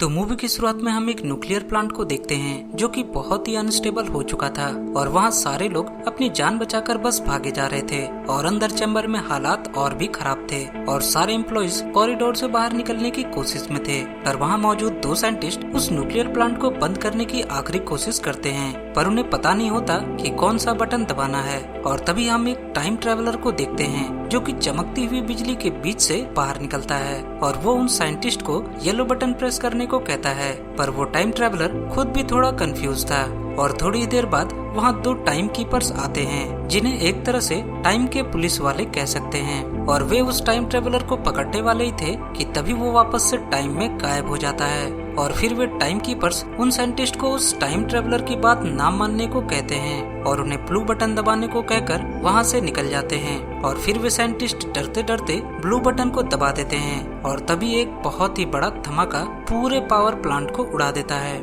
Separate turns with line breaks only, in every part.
तो मूवी की शुरुआत में हम एक न्यूक्लियर प्लांट को देखते हैं जो कि बहुत ही अनस्टेबल हो चुका था और वहाँ सारे लोग अपनी जान बचाकर बस भागे जा रहे थे और अंदर चैम्बर में हालात और भी खराब थे और सारे एम्प्लॉइज कॉरिडोर से बाहर निकलने की कोशिश में थे। पर वहाँ मौजूद 2 साइंटिस्ट उस न्यूक्लियर प्लांट को बंद करने की आखिरी कोशिश करते हैं, पर उन्हें पता नहीं होता कि कौन सा बटन दबाना है। और तभी हम एक टाइम ट्रेवलर को देखते हैं जो कि चमकती हुई बिजली के बीच से बाहर निकलता है और वो उन साइंटिस्ट को येलो बटन प्रेस करने को कहता है। पर वो टाइम ट्रेवलर खुद भी थोड़ा कंफ्यूज था। और थोड़ी देर बाद वहाँ 2 टाइम कीपर्स आते हैं जिन्हें एक तरह से टाइम के पुलिस वाले कह सकते हैं और वे उस टाइम ट्रेवलर को पकड़ने वाले ही थे कि तभी वो वापस से टाइम में गायब हो जाता है। और फिर वे टाइम कीपर्स उन साइंटिस्ट को उस टाइम ट्रेवलर की बात ना मानने को कहते हैं और उन्हें ब्लू बटन दबाने को कहकर वहाँ से निकल जाते हैं। और फिर वे साइंटिस्ट डरते डरते ब्लू बटन को दबा देते हैं और तभी एक बहुत ही बड़ा धमाका पूरे पावर प्लांट को उड़ा देता है।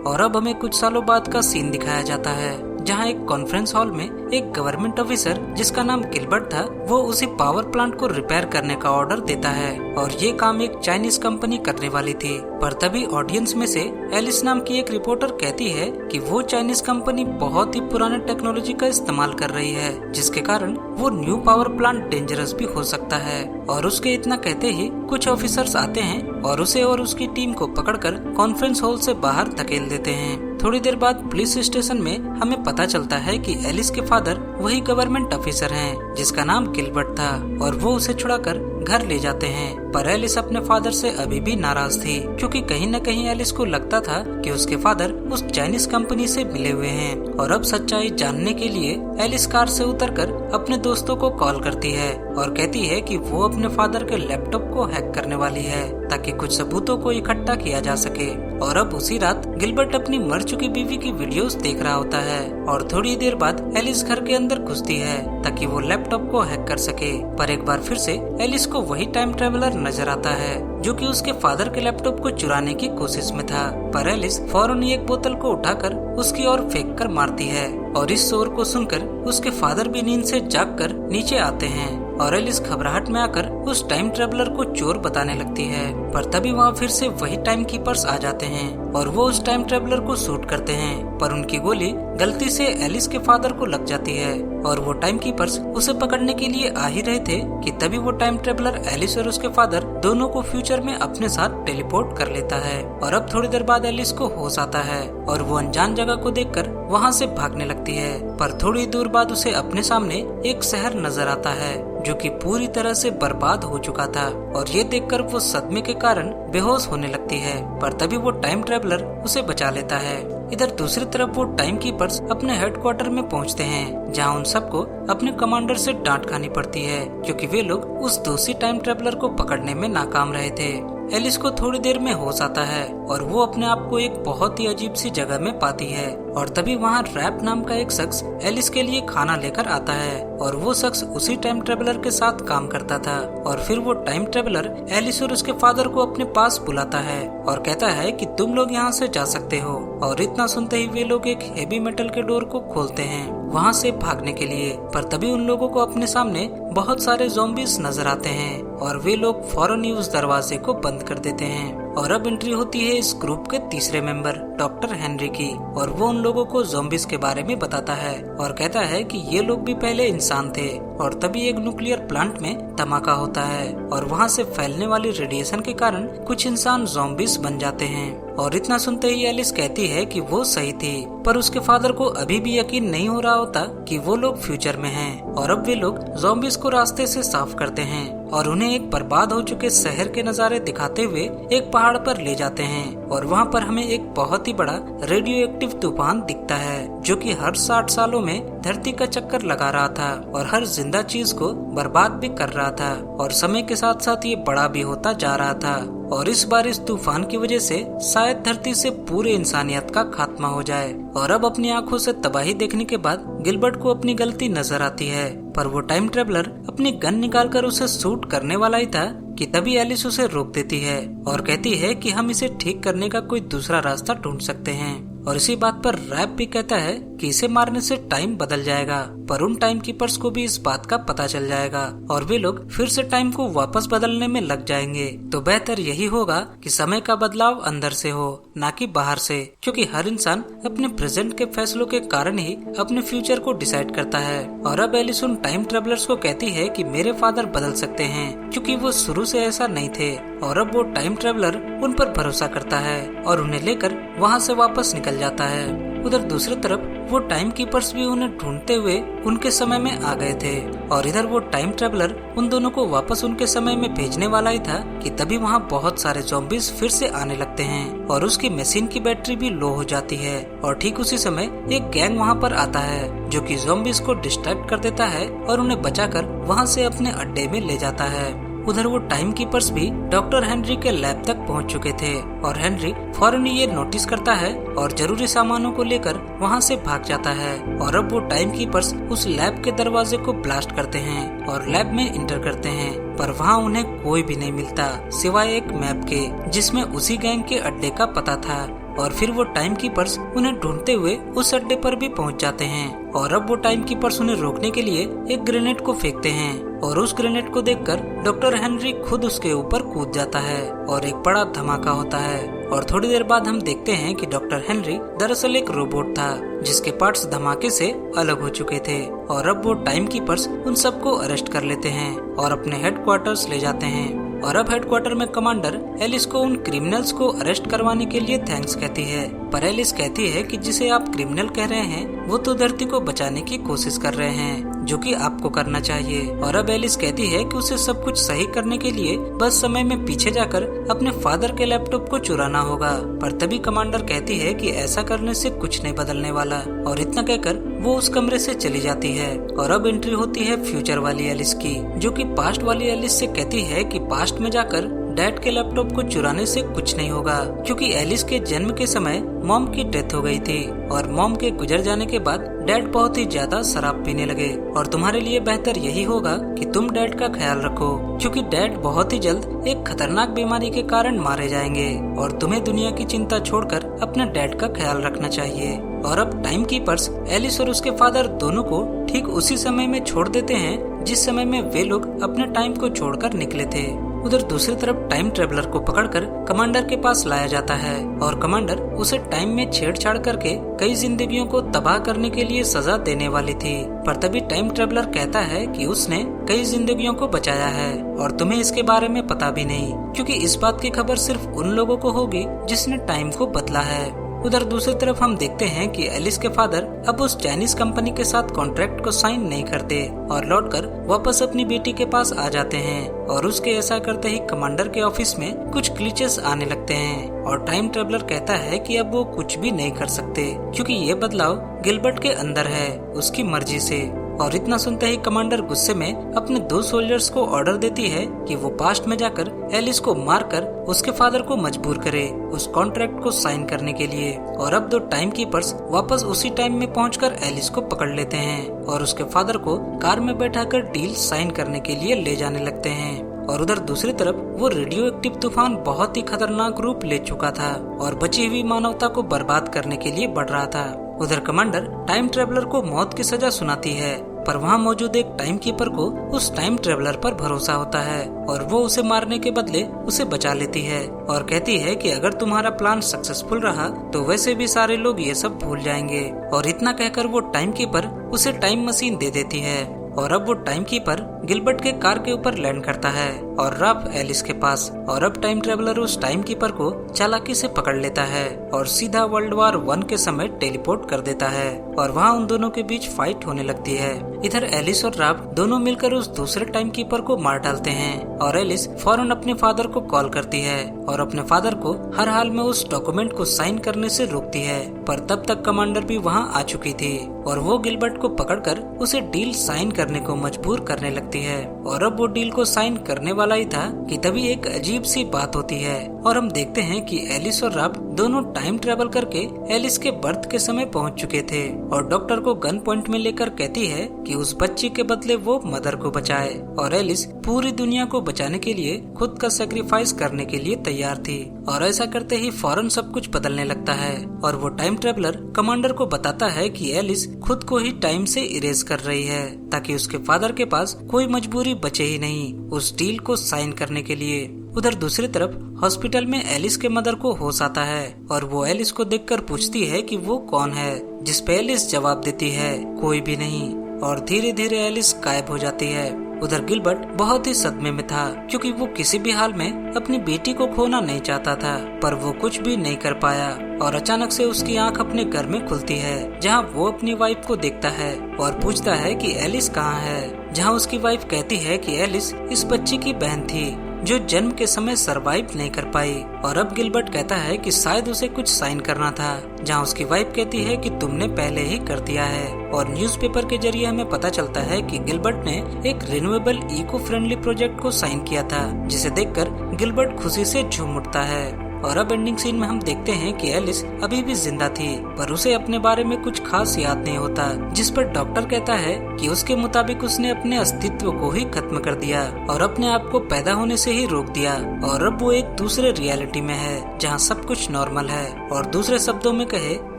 और अब हमें कुछ सालों बाद का सीन दिखाया जाता है जहां एक कॉन्फ्रेंस हॉल में एक गवर्नमेंट ऑफिसर जिसका नाम गिलबर्ट था वो उसी पावर प्लांट को रिपेयर करने का ऑर्डर देता है और ये काम एक चाइनीज कंपनी करने वाली थी। पर तभी ऑडियंस में से एलिस नाम की एक रिपोर्टर कहती है कि वो चाइनीज कंपनी बहुत ही पुराने टेक्नोलॉजी का इस्तेमाल कर रही है जिसके कारण वो न्यू पावर प्लांट डेंजरस भी हो सकता है। और उसके इतना कहते ही कुछ ऑफिसर्स आते हैं और उसे और उसकी टीम को पकड़कर कॉन्फ्रेंस हॉल से बाहर धकेल देते हैं। थोड़ी देर बाद पुलिस स्टेशन में हमें पता चलता है कि एलिस के फादर वही गवर्नमेंट ऑफिसर हैं जिसका नाम गिलबर्ट था और वो उसे छुड़ाकर घर ले जाते हैं। पर एलिस अपने फादर से अभी भी नाराज थी क्योंकि कहीं न कहीं एलिस को लगता था कि उसके फादर उस चाइनीज कंपनी से मिले हुए हैं। और अब सच्चाई जानने के लिए एलिस कार से उतरकर अपने दोस्तों को कॉल करती है और कहती है कि वो अपने फादर के लैपटॉप को हैक करने वाली है ताकि कुछ सबूतों को इकट्ठा किया जा सके। और अब उसी रात गिलबर्ट अपनी मर चुकी बीवी की वीडियोस देख रहा होता है और थोड़ी देर बाद एलिस घर के अंदर घुसती है ताकि वो लैपटॉप को हैक कर सके। पर एक बार फिर से एलिस को वही टाइम ट्रेवलर नजर आता है जो कि उसके फादर के लैपटॉप को चुराने की कोशिश में था। पर एलिस फौरन एक बोतल को उठाकर उसकी ओर फेंक कर मारती है और इस शोर को सुनकर उसके फादर भी नींद से जागकर नीचे आते हैं और एलिस घबराहट में आकर उस टाइम ट्रेवलर को चोर बताने लगती है। पर तभी वहाँ फिर से वही टाइम कीपर्स आ जाते हैं और वो उस टाइम ट्रेवलर को शूट करते हैं पर उनकी गोली गलती से एलिस के फादर को लग जाती है और वो टाइम कीपर्स उसे पकड़ने के लिए आ ही रहे थे कि तभी वो टाइम ट्रेवलर एलिस और उसके फादर दोनों को फ्यूचर में अपने साथ टेलीपोर्ट कर लेता है। और अब थोड़ी देर बाद एलिस को होश आता है और वो अनजान जगह को देखकर वहाँ से भागने लगती है। पर थोड़ी दूर बाद उसे अपने सामने एक शहर नजर आता है जो कि पूरी तरह से बर्बाद हो चुका था और ये देखकर वो सदमे के कारण बेहोश होने लगती है। पर तभी वो टाइम ट्रेवलर उसे बचा लेता है। इधर दूसरी तरफ वो टाइम कीपर्स अपने हेडक्वार्टर में पहुंचते हैं जहां उन सबको अपने कमांडर से डांट खानी पड़ती है क्योंकि वे लोग उस दोषी टाइम ट्रेवलर को पकड़ने में नाकाम रहे थे। एलिस को थोड़ी देर में होश आता है और वो अपने आप को एक बहुत ही अजीब सी जगह में पाती है और तभी वहाँ रैप नाम का एक शख्स एलिस के लिए खाना लेकर आता है और वो शख्स उसी टाइम ट्रेवलर के साथ काम करता था। और फिर वो टाइम ट्रेवलर एलिस और उसके फादर को अपने पास बुलाता है और कहता है कि तुम लोग यहाँ से जा सकते हो। और इतना सुनते ही वे लोग एक हेवी मेटल के डोर को खोलते हैं वहाँ से भागने के लिए। पर तभी उन लोगों को अपने सामने बहुत सारे ज़ॉम्बीज नजर आते हैं और वे लोग फौरन ही उस दरवाजे को बंद कर देते हैं। और अब एंट्री होती है इस ग्रुप के तीसरे मेंबर डॉक्टर हेनरी की और वो उन लोगों को ज़ॉम्बीज के बारे में बताता है और कहता है कि ये लोग भी पहले इंसान थे। और तभी एक न्यूक्लियर प्लांट में धमाका होता है और वहाँ से फैलने वाली रेडिएशन के कारण कुछ इंसान ज़ॉम्बीज बन जाते हैं। और इतना सुनते ही एलिस कहती है कि वो सही थी, पर उसके फादर को अभी भी यकीन नहीं हो रहा होता कि वो लोग फ्यूचर में हैं। और अब वे लोग ज़ॉम्बीज को रास्ते से साफ करते हैं और उन्हें एक बर्बाद हो चुके शहर के नज़ारे दिखाते हुए एक पहाड़ पर ले जाते हैं। और वहाँ पर हमें एक बहुत ही बड़ा रेडियो एक्टिव तूफान दिखता है जो कि हर 60 सालों में धरती का चक्कर लगा रहा था और हर जिंदा चीज को बर्बाद भी कर रहा था और समय के साथ साथ ये बड़ा भी होता जा रहा था। और इस बार इस तूफान की वजह से शायद धरती से पूरे इंसानियत का खात्मा हो जाए। और अब अपनी आंखों से तबाही देखने के बाद गिलबर्ट को अपनी गलती नजर आती है पर वो टाइम ट्रेवलर अपनी गन निकालकर उसे शूट करने वाला ही था कि तभी एलिस उसे रोक देती है और कहती है कि हम इसे ठीक करने का कोई दूसरा रास्ता ढूंढ सकते हैं। और इसी बात पर रैप भी कहता है कि इसे मारने से टाइम बदल जाएगा, पर उन टाइम कीपर्स को भी इस बात का पता चल जाएगा और वे लोग फिर से टाइम को वापस बदलने में लग जाएंगे। तो बेहतर यही होगा कि समय का बदलाव अंदर से हो, ना कि बाहर से, क्योंकि हर इंसान अपने प्रेजेंट के फैसलों के कारण ही अपने फ्यूचर को डिसाइड करता है। और अब एलिस उन टाइम ट्रेवलर्स को कहती है कि मेरे फादर बदल सकते हैं, क्योंकि वो शुरू से ऐसा नहीं थे। और अब वो टाइम ट्रेवलर उन पर भरोसा करता है और उन्हें लेकर वहाँ से वापस निकल जाता है। उधर दूसरी तरफ वो टाइम कीपर्स भी उन्हें ढूंढते हुए उनके समय में आ गए थे और इधर वो टाइम ट्रेवलर उन दोनों को वापस उनके समय में भेजने वाला ही था कि तभी वहाँ बहुत सारे ज़ॉम्बीज फिर से आने लगते हैं और उसकी मशीन की बैटरी भी लो हो जाती है। और ठीक उसी समय एक गैंग वहाँ पर आता है जो कि ज़ॉम्बीज को डिस्ट्रैक्ट कर देता है और उन्हें बचाकर वहाँ से अपने अड्डे में ले जाता है। उधर वो टाइम कीपर्स भी डॉक्टर हेनरी के लैब तक पहुंच चुके थे और हेनरी फौरन ये नोटिस करता है और जरूरी सामानों को लेकर वहां से भाग जाता है। और अब वो टाइम कीपर्स उस लैब के दरवाजे को ब्लास्ट करते हैं और लैब में इंटर करते हैं, पर वहां उन्हें कोई भी नहीं मिलता सिवाय एक मैप के जिसमें उसी गैंग के अड्डे का पता था। और फिर वो टाइम कीपर्स उन्हें ढूंढते हुए उस अड्डे पर भी पहुंच जाते हैं और अब वो टाइम कीपर्स उन्हें रोकने के लिए एक ग्रेनेड को फेंकते हैं और उस ग्रेनेड को देखकर डॉक्टर हेनरी खुद उसके ऊपर कूद जाता है और एक बड़ा धमाका होता है। और थोड़ी देर बाद हम देखते हैं कि डॉक्टर हेनरी दरअसल एक रोबोट था जिसके पार्ट्स धमाके से अलग हो चुके थे। और अब वो टाइम कीपर्स उन सबको अरेस्ट कर लेते हैं और अपने हेडक्वार्टर्स ले जाते हैं। और अब हेडक्वार्टर में कमांडर एलिस को उन क्रिमिनल्स को अरेस्ट करवाने के लिए थैंक्स कहती है, पर एलिस कहती है कि जिसे आप क्रिमिनल कह रहे हैं वो तो धरती को बचाने की कोशिश कर रहे हैं, जो कि आपको करना चाहिए। और अब एलिस कहती है कि उसे सब कुछ सही करने के लिए बस समय में पीछे जाकर अपने फादर के लैपटॉप को चुराना होगा। पर तभी कमांडर कहती है कि ऐसा करने से कुछ नहीं बदलने वाला और इतना कहकर वो उस कमरे से चली जाती है। और अब एंट्री होती है फ्यूचर वाली एलिस की, जो कि पास्ट वाली एलिस से कहती है कि पास्ट में जाकर डैड के लैपटॉप को चुराने से कुछ नहीं होगा, क्योंकि एलिस के जन्म के समय मॉम की डेथ हो गई थी और मॉम के गुजर जाने के बाद डैड बहुत ही ज्यादा शराब पीने लगे और तुम्हारे लिए बेहतर यही होगा कि तुम डैड का ख्याल रखो, क्योंकि डैड बहुत ही जल्द एक खतरनाक बीमारी के कारण मारे जाएंगे और तुम्हें दुनिया की चिंता छोड़कर अपने डैड का ख्याल रखना चाहिए। और अब टाइम कीपर्स एलिस और उसके फादर दोनों को ठीक उसी समय में छोड़ देते हैं जिस समय में वे लोग अपने टाइम को छोड़कर निकले थे। उधर दूसरी तरफ टाइम ट्रेवलर को पकड़कर कमांडर के पास लाया जाता है और कमांडर उसे टाइम में छेड़छाड़ करके कई जिंदगियों को तबाह करने के लिए सजा देने वाली थी। पर तभी टाइम ट्रेवलर कहता है कि उसने कई जिंदगियों को बचाया है और तुम्हें इसके बारे में पता भी नहीं, क्योंकि इस बात की खबर सिर्फ उन लोगों को होगी जिसने टाइम को बदला है। उधर दूसरी तरफ हम देखते हैं कि एलिस के फादर अब उस चाइनीज कंपनी के साथ कॉन्ट्रैक्ट को साइन नहीं करते और लौटकर वापस अपनी बेटी के पास आ जाते हैं। और उसके ऐसा करते ही कमांडर के ऑफिस में कुछ ग्लिचेस आने लगते हैं और टाइम ट्रेवलर कहता है कि अब वो कुछ भी नहीं कर सकते, क्योंकि ये बदलाव गिलबर्ट के अंदर है उसकी मर्जी से। और इतना सुनते ही कमांडर गुस्से में अपने 2 सोल्जर्स को ऑर्डर देती है कि वो पास्ट में जाकर एलिस को मारकर उसके फादर को मजबूर करे उस कॉन्ट्रैक्ट को साइन करने के लिए। और अब 2 टाइम कीपर्स वापस उसी टाइम में पहुंचकर एलिस को पकड़ लेते हैं और उसके फादर को कार में बैठाकर डील साइन करने के लिए ले जाने लगते हैं। और उधर दूसरी तरफ वो रेडियो एक्टिव तूफान बहुत ही खतरनाक रूप ले चुका था और बची हुई मानवता को बर्बाद करने के लिए बढ़ रहा था। उधर कमांडर टाइम ट्रेवलर को मौत की सजा सुनाती है, पर वहाँ मौजूद एक टाइम कीपर को उस टाइम ट्रेवलर पर भरोसा होता है और वो उसे मारने के बदले उसे बचा लेती है और कहती है कि अगर तुम्हारा प्लान सक्सेसफुल रहा तो वैसे भी सारे लोग ये सब भूल जाएंगे। और इतना कहकर वो टाइम कीपर उसे टाइम मशीन दे देती है और अब वो टाइम कीपर गिलबर्ट के कार के ऊपर लैंड करता है और रब एलिस के पास। और अब टाइम ट्रेवलर उस टाइम कीपर को चालाकी से पकड़ लेता है और सीधा वर्ल्ड वार 1 के समय टेलीपोर्ट कर देता है और वहाँ उन दोनों के बीच फाइट होने लगती है। इधर एलिस और रब दोनों मिलकर उस दूसरे टाइम कीपर को मार डालते हैं और एलिस फौरन अपने फादर को कॉल करती है और अपने फादर को हर हाल में उस डॉक्यूमेंट को साइन करने से रोकती है। पर तब तक कमांडर भी वहाँ आ चुकी थी और वो गिलबर्ट को पकड़कर उसे डील साइन करने को मजबूर करने लगती है। और अब वो डील को साइन करने वाला ही था कि तभी एक अजीब सी बात होती है और हम देखते हैं कि एलिस और रब दोनों टाइम ट्रेवल करके एलिस के बर्थ के समय पहुंच चुके थे और डॉक्टर को गन पॉइंट में लेकर कहती है कि उस बच्ची के बदले वो मदर को बचाए। और एलिस पूरी दुनिया को बचाने के लिए खुद का सैक्रिफाइस करने के लिए तैयार थी। और ऐसा करते ही फौरन सब कुछ बदलने लगता है और वो टाइम ट्रेवलर कमांडर को बताता है कि एलिस खुद को ही टाइम से इरेज कर रही है ताकि उसके फादर के पास कोई मजबूरी बचे ही नहीं उस डील को साइन करने के लिए। उधर दूसरी तरफ हॉस्पिटल में एलिस के मदर को होश आता है और वो एलिस को देखकर पूछती है कि वो कौन है, जिस पे एलिस जवाब देती है कोई भी नहीं, और धीरे धीरे एलिस गायब हो जाती है। उधर गिलबर्ट बहुत ही सदमे में था क्योंकि वो किसी भी हाल में अपनी बेटी को खोना नहीं चाहता था, पर वो कुछ भी नहीं कर पाया। और अचानक से उसकी आंख अपने घर में खुलती है जहां वो अपनी वाइफ को देखता है और पूछता है कि एलिस कहाँ है, जहां उसकी वाइफ कहती है कि एलिस इस बच्ची की बहन थी जो जन्म के समय सरवाइव नहीं कर पाई। और अब गिलबर्ट कहता है कि शायद उसे कुछ साइन करना था, जहां उसकी वाइफ कहती है कि तुमने पहले ही कर दिया है। और न्यूज़पेपर के जरिए हमें पता चलता है कि गिलबर्ट ने एक रिन्यूएबल इको फ्रेंडली प्रोजेक्ट को साइन किया था, जिसे देखकर गिलबर्ट खुशी से झूम उठता है। और अब एंडिंग सीन में हम देखते हैं कि एलिस अभी भी जिंदा थी, पर उसे अपने बारे में कुछ खास याद नहीं होता, जिस पर डॉक्टर कहता है कि उसके मुताबिक उसने अपने अस्तित्व को ही खत्म कर दिया और अपने आप को पैदा होने से ही रोक दिया। और अब वो एक दूसरे रियलिटी में है जहाँ सब कुछ नॉर्मल है। और दूसरे शब्दों में कहे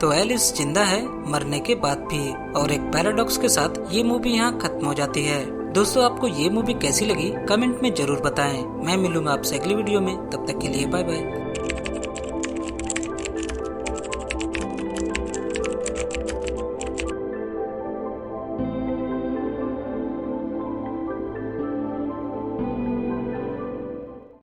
तो एलिस जिंदा है मरने के बाद भी। और एक पैराडॉक्स के साथ ये मूवी यहाँ खत्म हो जाती है। दोस्तों, आपको ये मूवी कैसी लगी कमेंट में जरूर बताएं। मैं मिलूंगा आपसे अगली वीडियो में, तब तक के लिए बाय बाय।